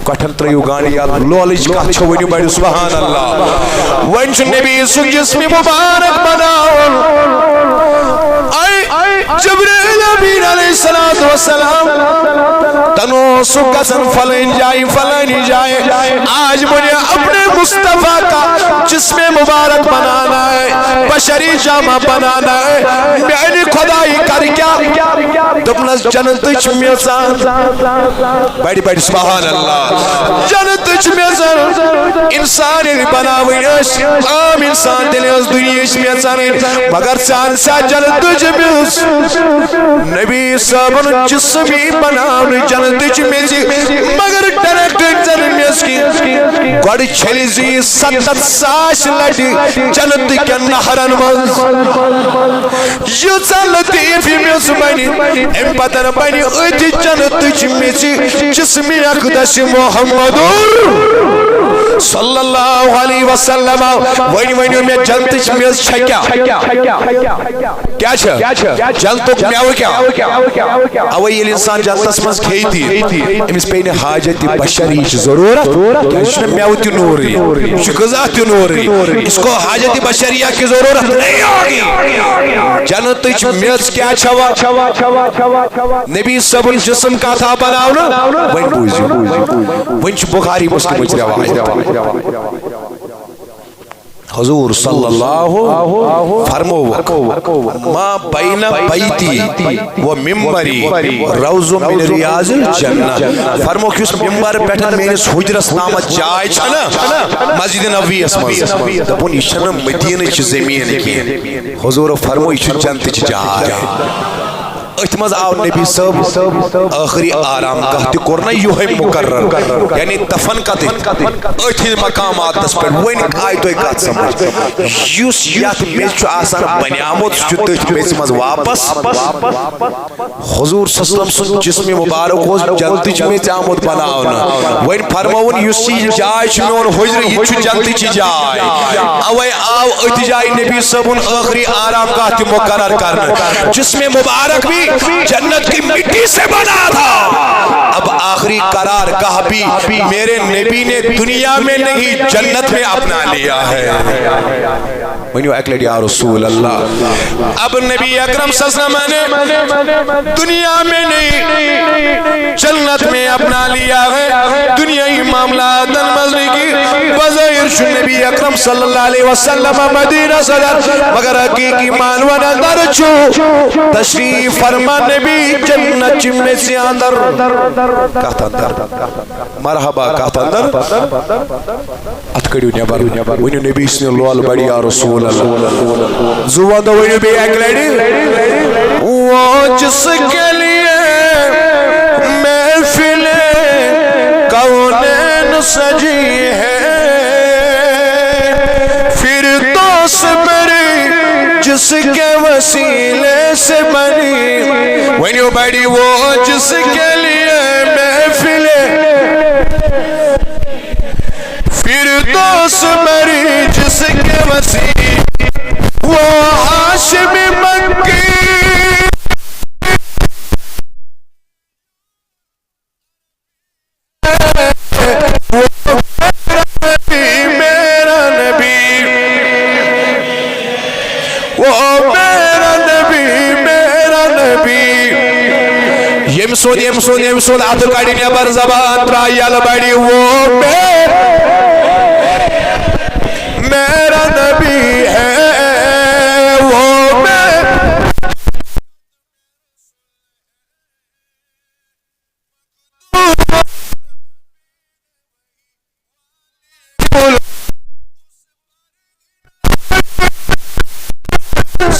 کٹھن تریو گانی یاد لولج کا چھو ونیو بیڑی سبحان اللہ ونچ نبی سن جسم مبارک بناون جبریل امین علیہ السلام تنو سکسن فلین جائے آج مجھے اپنے مصطفیٰ کا جسم مبارک بنانا ہے بشری جامع بنانا ہے میں خدائی کر کیا تمنس جنت چمیزان بیڑی سبحان اللہ جنت چمیزان انسان بناوینش عام انسان دلیز دنیا چمیزان مگر سانسا جنت چمیز نبی صاحب جسمی بناون جنت چمیزی مگر ڈائریکٹر جنمیز کی گوڑ چھلیزی 70 ساش لڑی جنت کے نہرن منز یوزا لطیفی میز بنی ام پتر بنی ایتی جنت چمیزی جسمی اقدس محمد صلی اللہ علیہ وسلم وسلم ونیو میں جنتچ میز چھکیا کیا چھا جنتک میو کیا اوہ یہ انسان جنتس مز کھیتی امس پینے حاجت بشری ضرورت کیا اس نے میو تی نوری اس غذا تی نوری اس کو حاجت بشریہ کی ضرورت نہیں ہوگی جنتچ میز کیا چھوا نبی صاحب جسم کا تھا بناونا وین بوزی وین بخاری مسلم روایت حضور صلی اللہ فرمو ما بین بیتی و ممبری روز من ریاض الجنہ فرمو کہ اس ممبر پیٹھن میرے حجرس نامت جائے چھنا مسجد نبوی اسمان دپون یہ چھنا مدینہ چھ زمین کی حضور فرمو یہ چھ جنت چھ جائے اتمز آو نبی صاحب آخری آرام گاہتی کرنا یوہی مقرر یعنی دفن کا دن اتھی مقامات دس پر وہ انک آئی تو ایک آت سمجھ یوس یات میز چو آسان بنیامت چو تیت میز مز واپس حضور صلی اللہ علیہ وسلم جسم مبارک ہو جنتی چو میز آمد بناونا وہ ان فرماؤن یوسی جائے چو میون حجر یہ چو جنتی چی جائے اوے آو اتھی جائے نبی صاحب آخری آرام گاہتی مقرر کرنا جسم مبارک بھی جنت کی مٹی سے بنا تھا اب آخری قرار گاہ بھی میرے نبی نے دنیا میں نہیں جنت میں اپنا لیا ہے ونیو اکلیڈ یا رسول اللہ اب نبی اکرم صلی اللہ علیہ وسلم نے دنیا میں نہیں جنت میں اپنا لیا ہے دنیای معاملات المزری کی وزیر شو نبی اکرم صلی اللہ علیہ وسلم مدینہ صدر مگر حقیقی مانوان اندر چھو تشریف فرما نبی جنت چمنے سے اندر کہتا اندر مرحبا کہتا اندر اتکڑیو نیبر ونیو نبی اس نے لوال بڑی یا رسول اللہ زوان دو ونیو بے ایک لیڈی وہ جس کے لیے محفل کونین سجی ہے پھر دوست میری جس کے وسیلے سے بنی ونیو بڑی وہ جس کے لیے محفل فردوس میری جس کے وسیلے وہ ہاشم مکی یمسون عبد کڑی نیبر زبان ترائیل بڑی وہ میرا نبی ہے وہ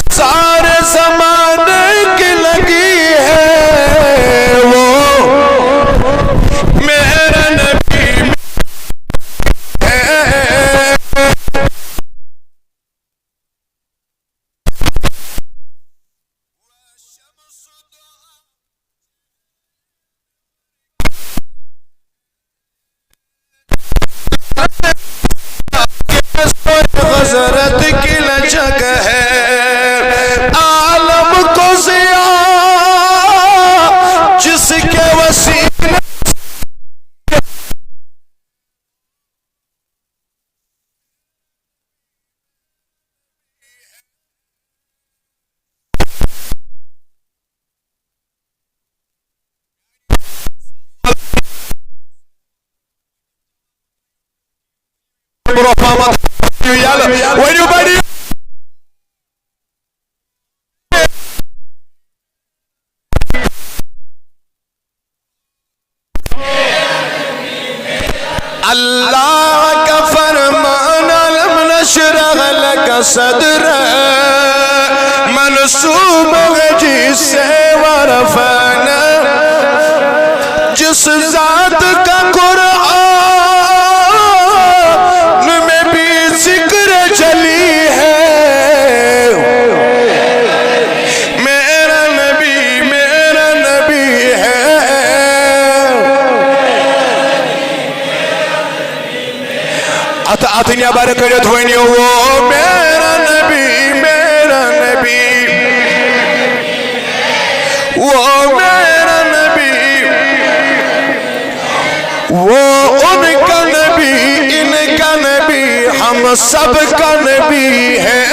سارے زمانے کی لگی ہے وہ میرا نبی ہے حضرت کی لچک ہے عالم کو ضیاء جس کے وسیلے اللہ کا فرمان لم نشرح لک صدر منصوب ہے جس سے ورفانا جس ذات کا قرآن میں بھی ذکر چلی ہے میرا نبی ہے ات نیبر کڑت ونیو وہ میرا نبی وہ میرا نبی وہ ان کا نبی ان کا نبی ہم سب کا نبی ہے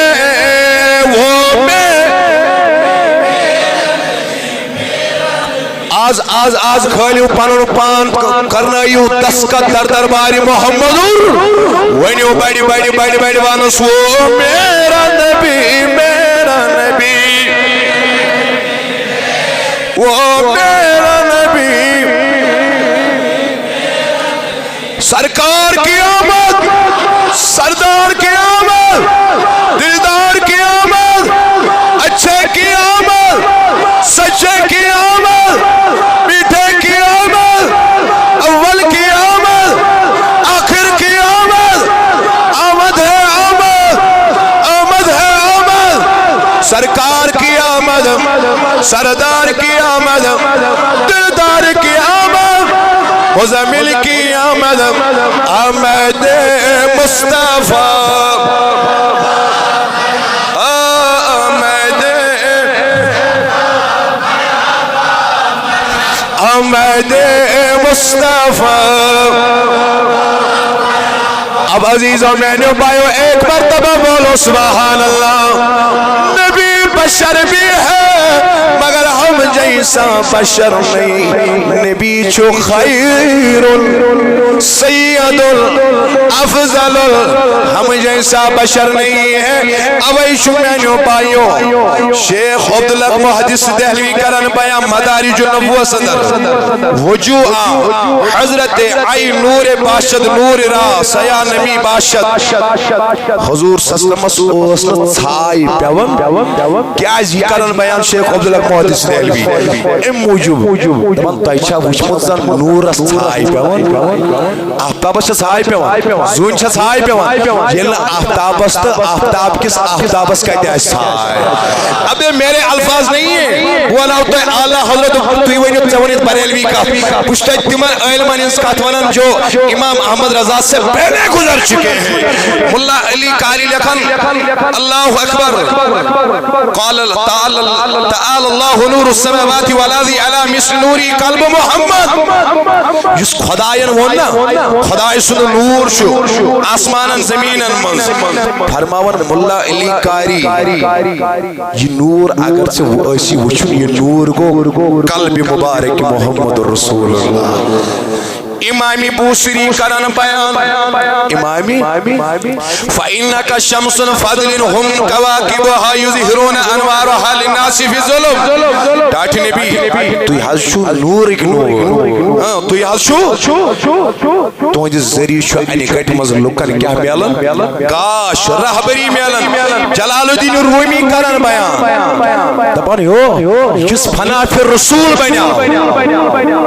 وہ آز کھالیو پانو پان کرنائیو دسکت در درباری محمد ونیو بڑی وانس وہ میرا نبی وہ میرا نبی سرکار کی آمد سردار کی آمد دلدار کی آمد اچھے کی آمد سچے کی آمد میٹھے کی آمد اول کی آمد آخر کی آمد آمد ہے آمد آمد ہے آمد سرکار کی آمد سردار کی آمد دلدار کی آمد مزمل کی آمد آمد مصطفیٰ آمد مصطفیٰ اب عزیزوں میں نے بھائیو ایک مرتبہ بولو سبحان اللہ نبی بشر بھی ہے مگر ہم جیسا بشر نہیں نبی چو خیر سید افضل ہم جیسا بشر نہیں ہے اویشو میں نے بھائیو شیخ عبداللہ محدث دہلوی کرن بیان مدارج النبوہ صدر وجوہ حضرت آئی نور باشد نور را سیا نبی باشد حضور صلی اللہ علیہ وسلم چھائی پیون کیا جی کرن بیان شیخ عبداللہ محدث دہلوی ام موجود من تایچہ وچمت زن نور اس چھائی پیون آفتاب اس چھائی پیون زون چھائی پیون یلن آفتاب اس آفتاب کس آفتاب اس کہتے ہیں چھائی اب یہ میرے الفاظ نہیں ہیں وہ اللہ تو اللہ حضرت توی وینیت چونیت بریلوی کا پشتہ تمہر علمان انس کاتوانن جو امام احمد رضا سے پہلے گزر چکے ہیں ملا علی قاری لکھن اللہ اکبر قال تعال اللہ نور السماوات والذی علی مثل نوری قلب محمد جس خدایان ہونا خدای سن نور شو آسمانن زمینن منز فرماون ملا علی قاری یہ نور اگر سے وہ ایسی وچن یہ نور کو قلب مبارک محمد رسول اللہ امامی بوسری کرن بیان امامی فَإِنَّكَ شَمْسٌ فَضْلٍ هُمْ كَوَاكِبُهَا يُظْهِرُونَ أَنْوَارَهَا لِلنَّاسِ فِي الظُّلُمِ ڈاٹھ نبی تو حض شو نور ایک نور تو حض شو تو جس ذریعہ شو اینی گھٹ مز لکن کیا میلن کاش رہبری میلن جلال الدین رومی کرن بیان دبانی ہو جس فنا پھر رسول بنیا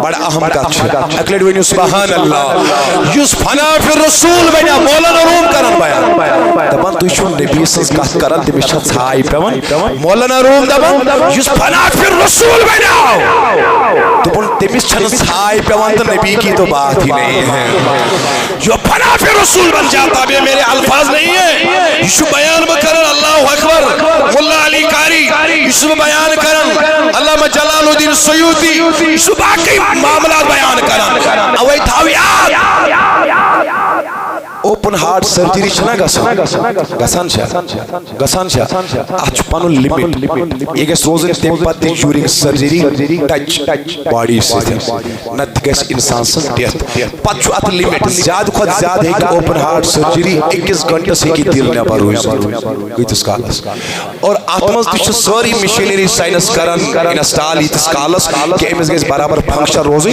بڑا اہم کا اکلیڈ وینیو سبحان اللہ یس فنا پھر رسول بنیا مولانا روم کرن بیان دبان تو شو نبی سنس کات کرن تمی شد چھائی پیون مولانا روم دبان یس فنا پھر رسول بنیا دبان تمی شد چھائی پیون تو نبی کی تو بات ہی نہیں ہے جو فنا پھر رسول بن جاتا بھی میرے الفاظ نہیں ہے یسو بیان بکرن اللہ اکبر ملا علی قاری یسو بیان کرن علامہ جلال الدین سیوطی یسو باقی معاملات بیان کرن اوئی تھاویات اوپن ہارٹ سرجری چھنا گسان شا اچھ پانو لیمٹ ایک سوزن تیم پتی جورنگ سرجری ٹچ باڈی سے نت گیس انسان سے ڈیتھ پچھو ات لیمٹ زیاد خود زیاد ہے کہ اوپن ہارٹ سرجری 21 گھنٹے سے کی دل نہ بروئی گئی تس کالس اور آتمز تیچھ سوری مشینری سائنس کرن انسٹال ہی تس کالس کہ امز گیس برابر فنکشن روزی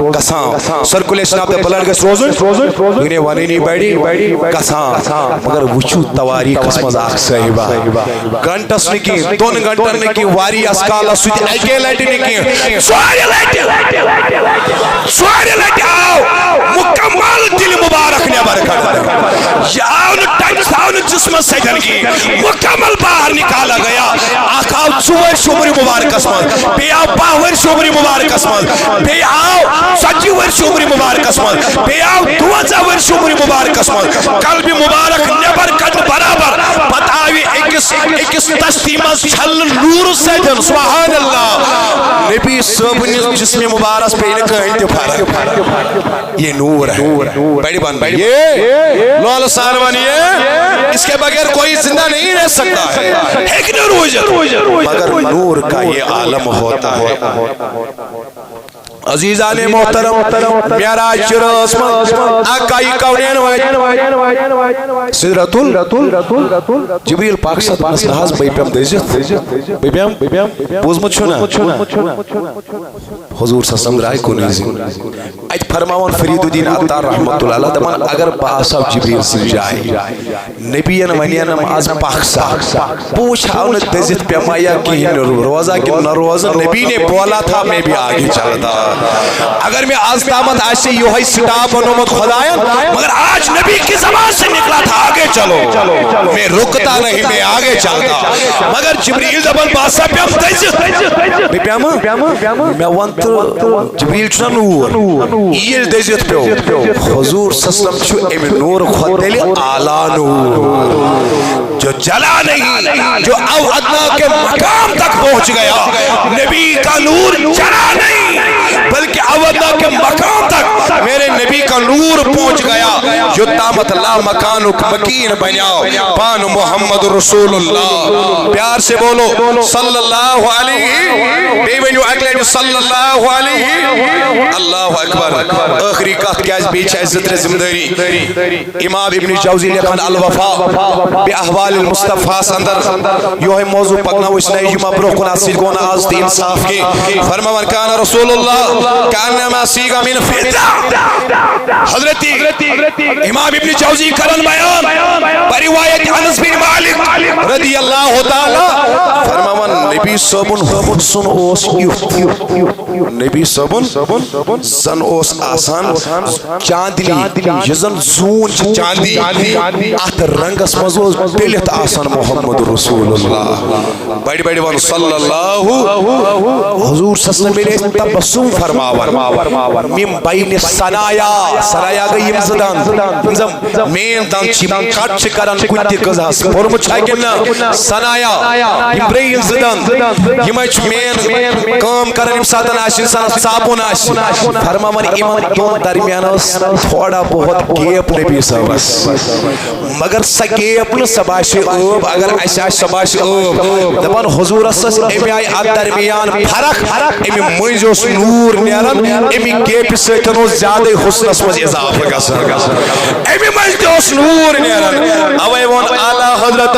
گسان سرکولیشن آف دا بلڈ گیس روزی دنیا وانی نہیں بیڈی گسان مگر وچو تواریخ قسمز آخ صحیبہ گھنٹس نکی 2 گھنٹن نکی واری اسکالا سوچ ایکے لیٹی نکی سواری لیٹی آؤ مکمل دل مبارک نے برکت یا آؤ ٹچ آؤ جسم سجن کی مکمل باہر نکالا گیا آقا ژور شمر مبارکس مز بیاو 12 شمر مبارکس مز بیاو 40 شمر مبارکس مز بیاو 12 شمر مبارکس مز قلب مبارک نبر کٹ برابر بتاوی ایکس تشتی مز چھل نور سجن سبحان اللہ نبی صاحب جسم مبارک پہ کہیں تے فرق یہ نور ہے بڑی بان یہ لول سانوانیے اس کے بغیر کوئی زندہ نہیں رہ سکتا ہے ایک نور مگر نور کا یہ عالم ہوتا ہے عزیزان محترم معراج شراس آقائی کونین سدرت جبریل پاک صد مسلحاظ بھئی پیم دیجت بھئی پیم بوزمت چھونا حضور صلی اللہ علیہ وسلم رائے کو نیزی اج فرماون فرید الدین عطار رحمت اللہ علیہ دمان اگر باساب جبریل سے جائے نبیین ونینم آز پاک صاحب پوچھا انہیں دیجت پیم آیا کہ روزہ کی نروزہ نبی نے بولا تھا میں بھی آگے چلتا اگر میں آج دامت آج سے یوں ہی سٹاپ ونومت خدایا مگر آج نبی کی زبان سے نکلا تھا آگے چلو میں رکتا نہیں میں آگے چلتا مگر جبریل زبان باسا پیام دیجت پیام میں وانت جبریل چھنا نور یہ دیجت پیو حضور سسلم چھو ایم نور خود دلی آلہ نور جو جلا نہیں جو او ادنا کے مقام تک پہنچ گیا نبی کا نور جلا نہیں بلکہ اودنا کے مقام تک میرے نبی کا نور پہنچ گیا جو تامت اللہ مکانک مکین بنیاؤ پان محمد رسول اللہ پیار سے بولو صلی اللہ علیہ بیونیو اگلے صلی اللہ علیہ اللہ اکبر آخری قط کیا اس بیچ عزت زمداری امام ابن جوزی لکھن الوفا بی احوال المصطفیٰ سندر یو ہے موضوع پکنا وہ اس نے یما بروکن آسید گونا آز دی انصاف کی فرمان کانا رسول اللہ کانما سیگا من فیدہ حضرتی امام ابن جوزی کرن بیان بروایت انس بن مالک رضی اللہ تعالی فرمان نبی صبن حسن اوس نبی صبن زن اوس آسان چاندلی یزن زون چاندی ات رنگس مزوز پیلیت آسان محمد رسول اللہ بڑی بڑی وان صلی اللہ حضور صلی اللہ علیہ وسلم تبسم فرماور میم بین سنایا سنایا گئی یم زدان مین دان چیم کٹ چکران کتی قضاس پرمو چھاکن سنایا یم برین زدان یم اچ مین کام کرن یم ساتن آشن ساتن صابون آشن فرماور ایمان دون درمیان تھوڑا بہت گیپ نبی صاحب مگر سا گیپ نو سباشی اوب اگر ایسا سباشی اوب دبان حضور اساس امی آئی ات درمیان فرق امی منجوس نور نیرن امی گیپ سیتنو زیادہ حسن اسمز اضافہ گسن امی منجوس نور نیرن اوے وان آلہ حضرت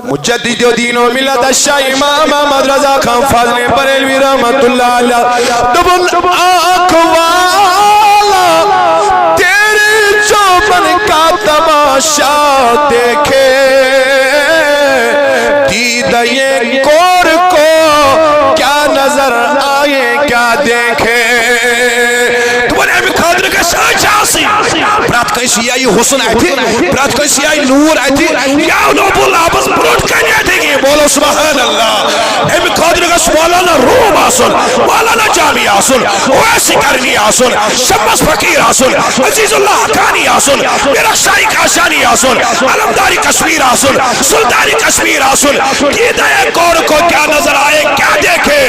مجدد دین و ملت الشاہ امام احمد رضا خان فاضل بریلوی رحمت اللہ علیہ دبن آکوالا تیرے چوبن کا تماشا دیکھے دیدہ یہ کور کو کیا نظر آئے کیا دیکھے تو نے ہمیں خادر کا ساتھ آسی برات کسی آئی حسن آتی برات کسی آئی نور آتی یا نوب اللہ بس بروٹ کنی آتی گی بولو سبحان اللہ ہمیں خادر کا سوالانا روم آسن والانا جامی آسن ویسی کرنی آسن شمس فقیر آسن عزیز اللہ حقانی آسن میرا شاہی کاشانی آسن علمداری کشمیر آسن سلطانی کشمیر آسن دیدہ ایک اور کو کیا نظر آئے کیا دیکھے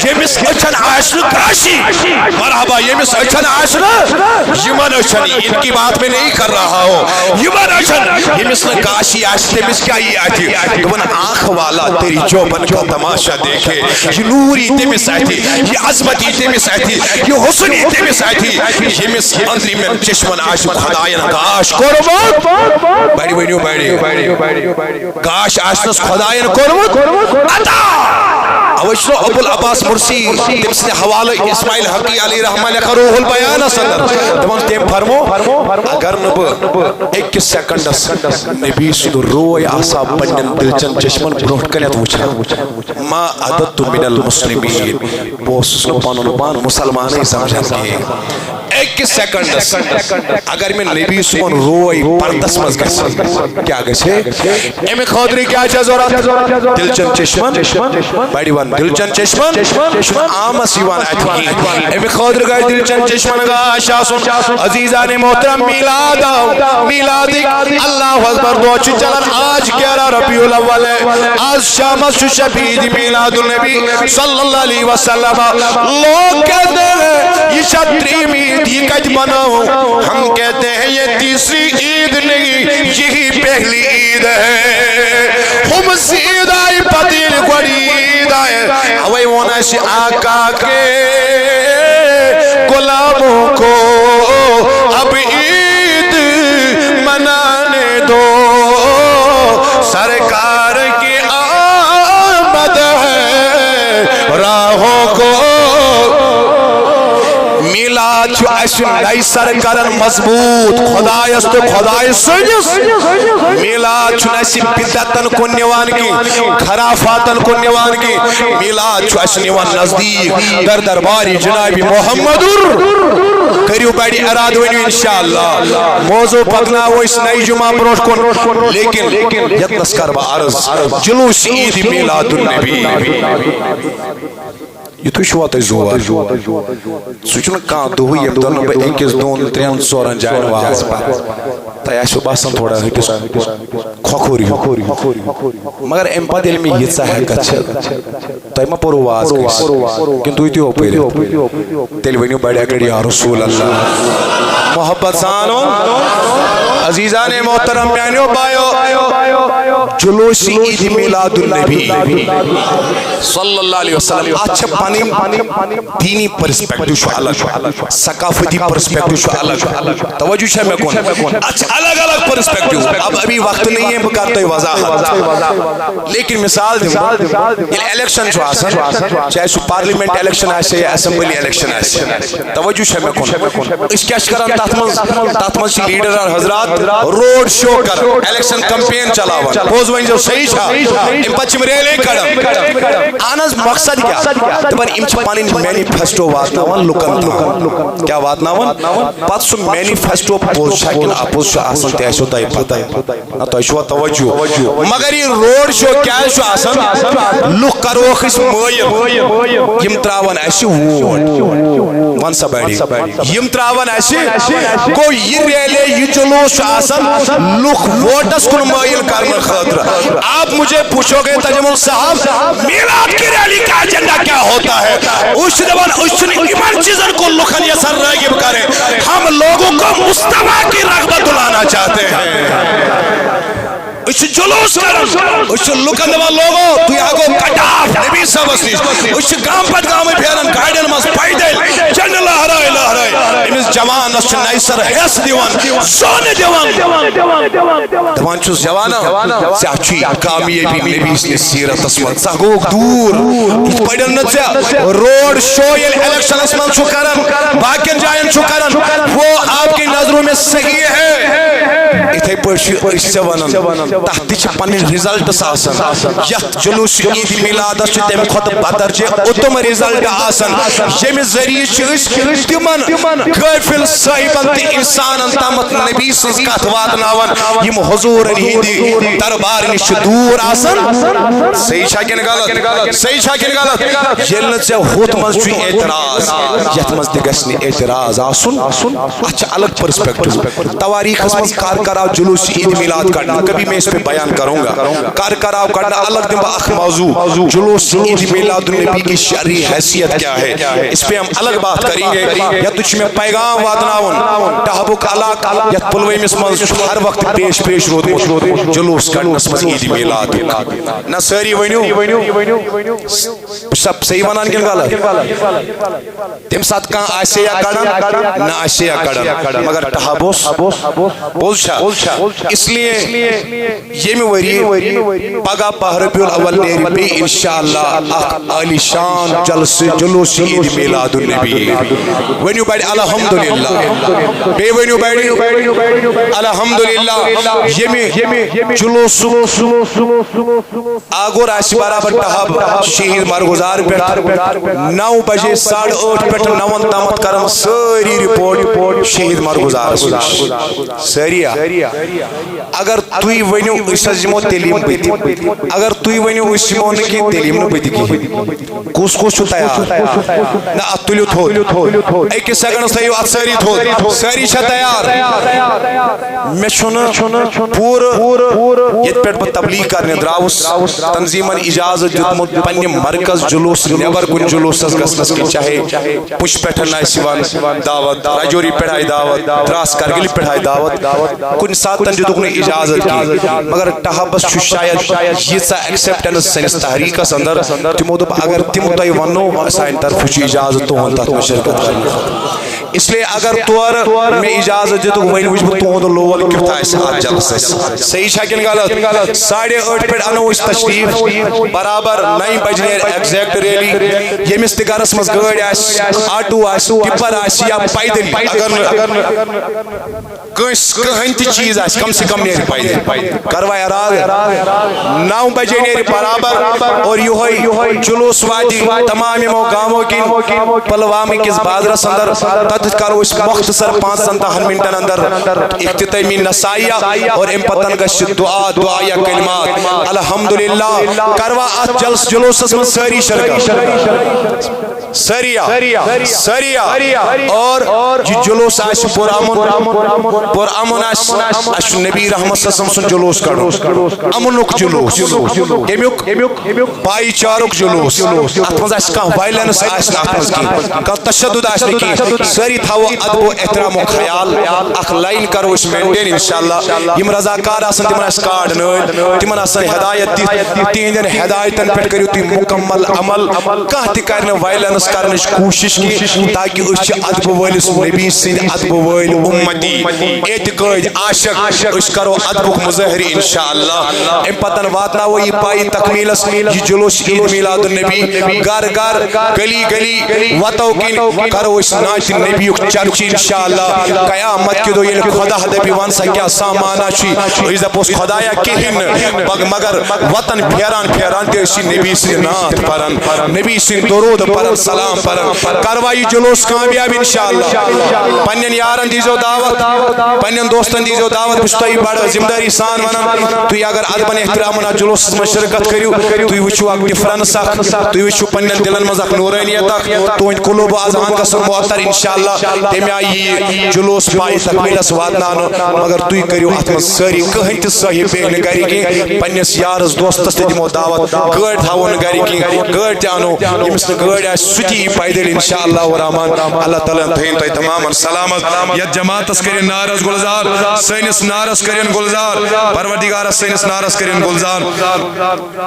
یہ مس اچھن آشن کاشی مرحبا یہ مس اچھن آشن یمن اچھن ان کی بات میں نہیں کر رہا ہو یمن اچھن یہ مس کاشی آشتے مس کیا یہ آتی دون آنکھ والا تیری چوبن کا تماشا دیکھے یہ نوری تیمس آتی یہ عظمتی تیمس آتی یہ حسنی تیمس آتی یہ مس اندری میں چشمن آشن خدایان کاش کرمت بیڑی بیڑیو بیڑی کاش آشنس خدایان کرمت عطا اوشنو ابو العباس مرسی تمس نے حوالہ اسماعیل حقی علی رحمہ لکھا روح البیان سندر تمام تیم فرمو اگر نبو ایک سیکنڈس نبی سدو روی آسا بنن دلچن چشمن بروٹ کنیت وچھا ما عدد من المسلمین بوسس نو پانون بان مسلمانی سمجھن کے ایک سیکنڈ اگر میں نبی سون روئی پردس مز گژھِ کیا گژھِ امی خاطر کیا چھ ضرورت دلچن چشمن بڑی ون دلچن چشمن آمس یوان اتھی امی خاطر گئے دلچن چشمن گاش آسن عزیزان محترم میلاد اللہ اکبر دو چلن آج 11 ربیع الاول ہے آج شام شبید میلاد النبی صلی اللہ علیہ وسلم لوگ کہتے ہیں یہ 37 عید یہ کج مناؤ ہم کہتے ہیں یہ تیسری عید نہیں یہی پہلی عید ہے ہم عید آئی پتیل گوڑی عید آئے ہوئی ہونا سے آقا کے غلاموں کو اب عید منانے دو سرکار کی آمد ہے راہوں کو میلاد چھو ایسے نئی سرکرن مضبوط خدایس تو خدایس سنجس میلاد چھو ایسے بدتن کو نیوان کی خرافاتن کو نیوان کی میلاد چھو ایسے نیوان نزدیک در درباری جنابی محمدر کریو بیڑی اراد ونیو انشاءاللہ موضوع پکنا وہ اس نئی جمعہ بروش کن لیکن یتنس کربا عرض جلوس عید میلاد النبی یہ تو شوات زوار سوچنا کان دو ہوئی ام دونوں بے ایک اس دون ترین سوران جائن واز پر تایا شو باسن تھوڑا ہے کس کھوکوری مگر ام پا دل میں یہ سا ہے کچھل تایا ما پورو واز کس کن توی تیو پیرے تیل ونیو بڑے اکڑی یا رسول اللہ محبت سانو عزیزان محترم میانیو بایو جلوسی عید میلاد النبی صلی اللہ علیہ وسلم اچھا پانی دینی پرسپیکٹو شو الگ ثقافتی پرسپیکٹو شو الگ توجہ شاہ میں کون اچھا الگ پرسپیکٹو اب ابھی وقت نہیں ہے بکارتا ہے وضاحت لیکن مثال دیں یہ الیکشن شو آسن چاہے سو پارلیمنٹ الیکشن آسے یا اسمبلی الیکشن آسے توجہ شاہ میں کون اس کیا شکران تاتمن سی لیڈر اور حضرات روڈ شو کر الیکشن کمپین چلاوان پوز وہیں جو صحیح چھا ان پچھم ریلے کڑم آناز مقصد کیا دبن امچ پانین مینیفیسٹو واتناوان لکن تھا کیا واتناوان پات سو مینیفیسٹو پوزشا کن اپوز شو آسن تیشو تائی پتا نا تیشو توجہ مگر یہ روڈ شو کیا شو آسن لک کروخ اس مویم یم تراوان ایسی ووٹ وان سا بیڑی یم تراوان ایسی کو یہ ریلے یہ جلوس آسن لک ووٹس کن مویل کرنے خاطر آپ مجھے پوچھو گے تجمل صاحب میلاد کی ریلی کا ایجنڈا کیا ہوتا ہے اس دبان اس نے ایمان چیزن کو لکھن یہ سر راگب کریں ہم لوگوں کو مصطفیٰ کی رغبت لانا چاہتے ہیں اس جلوس کرن اس لکن دبان لوگوں تو یہاں کو کٹاف نبی صاحب اسلیش اس گام پت گام پھیرن گائیڈن مز پائدل جن لہرائی امس جوان اس نئی سر حیث دیوان سونے دیوان دوان چوز جوانا سیاچی کامیابی نبی اس نے سیرت اسمت ساگوک دور اس پڑھن نتیا روڈ شو یہ الیکشن اسمان چھو کرن باقین جائن چھو کرن وہ آپ کی نظروں میں صحیح ہے اتھے پرشی اس سے ونن تحتی چھپانی ریزلٹ ساسن یت جلوس عید میلاد اس تیم خود بدرجے اتم ریزلٹ آسن یم ذریعہ چیز تمن غافل صاحبن تی انسان تامت نبی سنز کات واتناون یم حضور ہندی دربار نش دور آسن صحیح چھا کن غلط صحیح چھا کن غلط یلن سے ہوت مز چھ اعتراض یت مز دگسنی اعتراض آسن اچھا الگ پرسپیکٹو تواریخ اس مز کار کراو جلوس عید میلاد کرنا کبھی میں اس پہ بیان کروں گا کار کراو کرنا الگ دن با اخ موضوع جلوس عید میلاد النبی کی شرعی حیثیت کیا ہے اس پہ ہم الگ بات کریں گے یا تجھ میں پیغام واتناون تحبک علاق یا پلوی مسمز ہر وقت پیش روت جلوس کرنا سمز عید میلاد نا ساری ونیو سب صحیح ونان کن غلط تم ساتھ کان آسے یا کڑن نا آسے یا کڑن مگر تحبوس بولشا اس لیے یہ وری پگہ پہ ربیع الاول نیرِ بی انشاءاللہ اخ عالی شان جلوس عید میلاد النبی ونیو بڑی الحمدللہ بے ونیو بڑی الحمدللہ یمی جلوس آگور آسی برابر ٹہب شہید مرگزار پہ 9 بجے 8:30 پہ 9 تامت کرم ساری رپورٹ شہید مرگزار ساریا اگر توی ونیو اس جمو تعلیم پتی اگر توی ونیو اس جمو نکی تعلیم نو پتی کی کس چھو تیار نا اتلیو تھو ایک سیکنڈ سیو ات ساری تھو ساری چھا تیار میں چھونا پور یہ پیٹ پر تبلیغ کرنے دراؤس تنظیمن اجازت دیتمت پنی مرکز جلوس نیبر کن جلوس گسنس کی چاہے پش پیٹھن آئیسیوان دعوت راجوری پیڑھائی دعوت دراس کرگلی پیڑھائی دعوت کن ساتن دیتو کن اجازت کی مگر ٹہبس چھو شاید یہ سا ایکسپٹنس سنس تحریک اندر تمو دب اگر تمو تای ونو سائن طرف چھو اجازت تو ہن تحت میں شرکت کرنے اس لیے اگر طور میں اجازت دیتو وین وچ تو ہن لول کیتا ہے ساتھ جلسہ صحیح چھا کن غلط 8:30 پہ انو اس تشریف برابر 9 بجے ایگزیکٹ ریلی یمس تگارس مز گاڑی آس آٹو آس ٹپر آس یا پیدل اگر کہیں تی چیز آس کم سے کم نیری پیدل کروائے اراد 9 بجے نیری برابر اور یہ جلوس وادی تمام مو گاموں کی پلوامی کس بازرس اندر تت کرو اس مختصر 5 منٹن اندر اختتامی نسائیہ اور امپتن گش دعا یا کلمات الحمدللہ کروا ات جلوس میں ساری شرکت سریہ اور جلوس آش پر امن آش نبی رحمت صلی اللہ علیہ وسلم جلوس کرو امنک جلوس بائی چارک جلوس اتمز آش کان وائلنس آش ناکمز کی کان تشدد آش نکی سری تھاو ادب و احترام و خیال اخ لائن کرو اس مینٹین انشاءاللہ یم رضاکار آسن تمن آس کارڈ نوید تمن آسن ہدایت دیت تین ہدایتن پیٹ کریو تی مکمل عمل کہتی کرنے وائلنس کرنش کوشش کی تاکہ اس ادب ویلس نبی سن ادب ویل امتی اعتقاد عاشق اس کرو ادب مظاہر انشاءاللہ ام پتن واتنا وہ یہ پائی تکمیلس یہ جلوس عید میلاد النبی گر گر گلی گلی وطو کن کرو اس ناچ نبی چرچی انشاءاللہ قیامت کی دو یہ خدا دبی وانسا کیا سامانا چی اس دپوس خدایا کہن مگر وطن پھیران تے اسی نبی سے نات پرن نبی سے درود پرن سلام پرن کروائی جلوس کامیاب انشاءاللہ پنین یارن دیزو دعوت پنین دوستن دیزو دعوت بشتائی بڑا زمداری سان ونن توی اگر ادبن احترامنا جلوس میں شرکت کریو توی وچو اک ڈفرنس اک توی وچو پنین دلن مز اک نورانیت اک تو ان قلوب آزان کا سن معطر انشاءاللہ تیمی آئی جلوس پائی تکمیلس واتنانو مگر توی کریو اتمن ساری کہیں تی صحیح بیگن گری کی پنیس یارز دوستس تی دیمو دعوت گڑ تھاون گری کی گڑ تیانو یمس گڑ آئی سچی پیدل انشاءاللہ ورحمان اللہ تعالیٰ تھین تو تماما سلامت یا جماعت کرین نارس گلزار سینس نارس کرین گلزار پروردگار سینس نارس کرین گلزار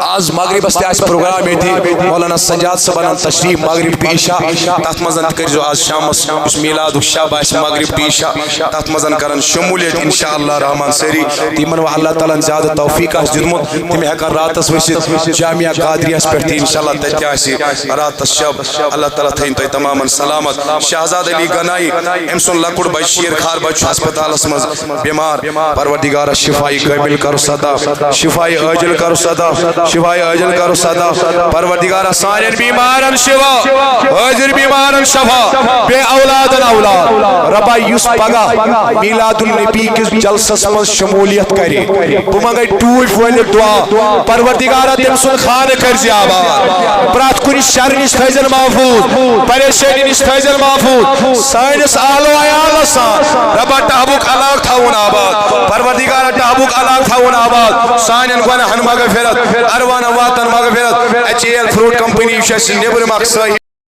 آج مغرب استے آج پروگرام میں تھی مولانا سجاد صبح تشریف مغرب پیشا تحت مزن کر آج شام اس میلاد الشاب آج مغرب پیشا تحت مزن کرن شمولیت انشاءاللہ رحمان سری تیمن و اللہ تعالیٰ زیادہ توفیق آج ددمت تیمی حقا رات اس وشت جامعہ قادری اس پر تھی انشاءاللہ تتیاسی رات الشب اللہ تعالیٰ تھین تو تماما سلامت شہزاد علی گنائی امسن لکڑ بشیر خار بچ ہسپتال اسمز بیمار پروردگار شفائی قبل کرو صدا شفائی اجل کرو صدا شفائی اجل کرو صدا پروردگار سارن بیمارن شفا اجر بیمارن شفا بے اولادن اولاد ربا یوس پگا میلاد النبی کس جلسس مز شمولیت کرے بمگئی ٹوٹ ولی دعا پروردگار تمسن خان کرزی آباد برات کنی شر نش تھیزن محفوظ پریشانی نش تھیزن محفوظ سائنس آلو آیال سان ربا تحبوک علاق تھاون آباد پروردگار تحبوک علاق تھاون آباد سائنن گونا ہن مغفرت اروان واتن مغفرت اچیل فروٹ کمپنی شش نیبر مقصائی